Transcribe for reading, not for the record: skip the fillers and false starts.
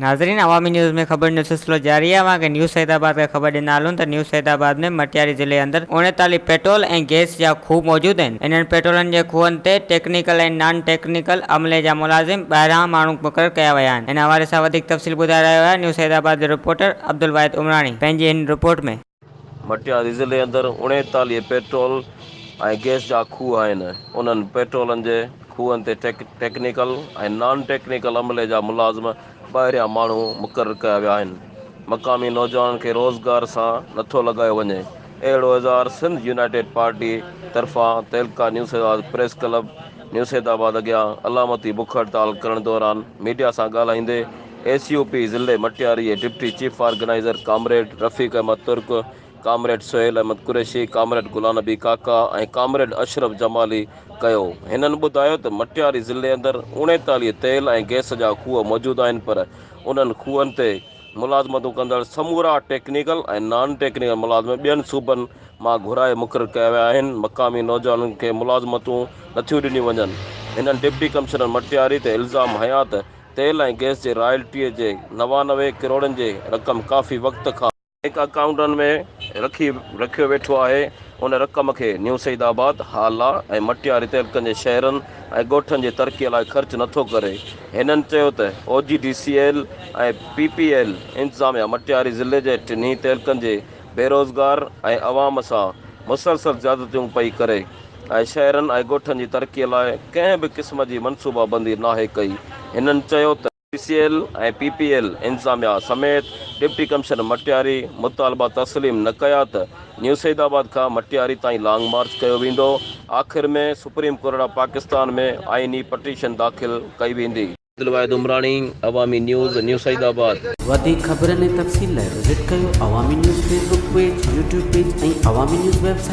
नाज़रीन, अवामी न्यूज़ में खबर जो सिलसिलो जारी है। वहाँ के न्यूज़ सैदाबाद का खबर ॾिना हलूं तो न्यूज़ सैदाबाद में मटियारी ज़िले अंदर 39 पेट्रोल और गैस जा खूह मौजूद हैं। इन्हनि पेट्रोलन के खूहन ते टेक्निकल और नॉन टेक्निकल अमले जा मुलाजिम ॿाहिरां माण्हू मुक़रर कया विया आहिनि। इन हवाले सां वधीक तफ़सील ॿुधाए रहियो आहे न्यूज़ सैदाबाद जो रिपोर्टर अब्दुल वाहिद उमरानी पंहिंजी इन रिपोर्ट में। मटियारी ज़िले अंदर 39 पेट्रोल और गैस जा खूह आहिनि। उन्हनि पेट्रोलन जे खूहन ते टेक्निकल और नॉन टेक्निकल अमले जा मुलाज़िम ॿाहिरियां माण्हू मुक़रर कया विया आहिनि। मक़ामी नौजवाननि खे रोज़गार सां नथो लॻायो वञे, अहिड़ो इज़हार सिंध यूनाइटेड पार्टी तरफ़ां तहलका news Saidabad press club news Saidabad अॻियां अलामती बुख हड़ताल करण दौरान मीडिया सां ॻाल्हाईंदे SUP ज़िले मटियारी जे डिप्टी चीफ ऑर्गेनाइज़र कामरेड रफ़ीक अहमद तुर्क, कामरेड सुहेल अहमद कुरैशी, कामरेड गुलाम नबी काका ऐं कामरेड अशरफ जमाली कयो। हिननि ॿुधायो त मटियारी ज़िले अंदर 39 तेल ऐं गैस जा खूह मौजूद आहिनि, पर उन्हनि खूहनि ते मुलाज़मतूं कंदड़ समूरा टेक्निकल ऐं नॉन टेक्निकल मुलाज़िम ॿियनि सूबनि मां घुराए मुक़रर कया विया आहिनि। मक़ामी नौजवाननि खे मुलाज़मतूं नथियूं ॾिनियूं वञनि। हिननि डिप्टी कमिश्नर मटियारी ते इल्ज़ाम हया त तेल ऐं गैस जे रॉयल्टीअ जे 99 करोड़नि जे रक़म काफ़ी वक़्त खां बैंक अकाउंटनि में रखियो वेठो आहे। उन रक़म खे न्यू सईदाबाद, हाला ऐं मटियारी तहलकनि जे शहरनि ऐं ॻोठनि जे तरक़ीअ लाइ ख़र्च नथो करे। हिननि चयो त OGDCL ऐं PPL इंतज़ामिया मटियारी ज़िले जे टिन्ही तहलकनि जे बेरोज़गार ऐं अवाम सां मुसलसल ज़्यादतियूं पई करे ऐं शहरनि ऐं ॻोठनि जी तरक़ीअ लाइ कंहिं बि क़िस्म जी मनसूबाबंदी नाहे कई। हिननि चयो त DCL ऐं PPL इंतज़ामिया समेत डिप्टी कमिश्नर मटियारी मुतालबा तस्लीम न कया त न्यू सईदाबाद खां मटियारी ताईं लॉन्ग मार्च कयो वेंदो। आख़िर में सुप्रीम कोर्ट ऑफ पाकिस्तान में आइनी पटीशन दाख़िल कई वेंदी। अब्दुल वाहिद उमरानी, अवामी न्यूज़, न्यू सईदाबाद। वधीक ख़बरनि ऐं तफ़सील लाइ विज़िट कयो अवामी news Facebook page, YouTube page ऐं अवामी न्यूज़ वेबसाइट।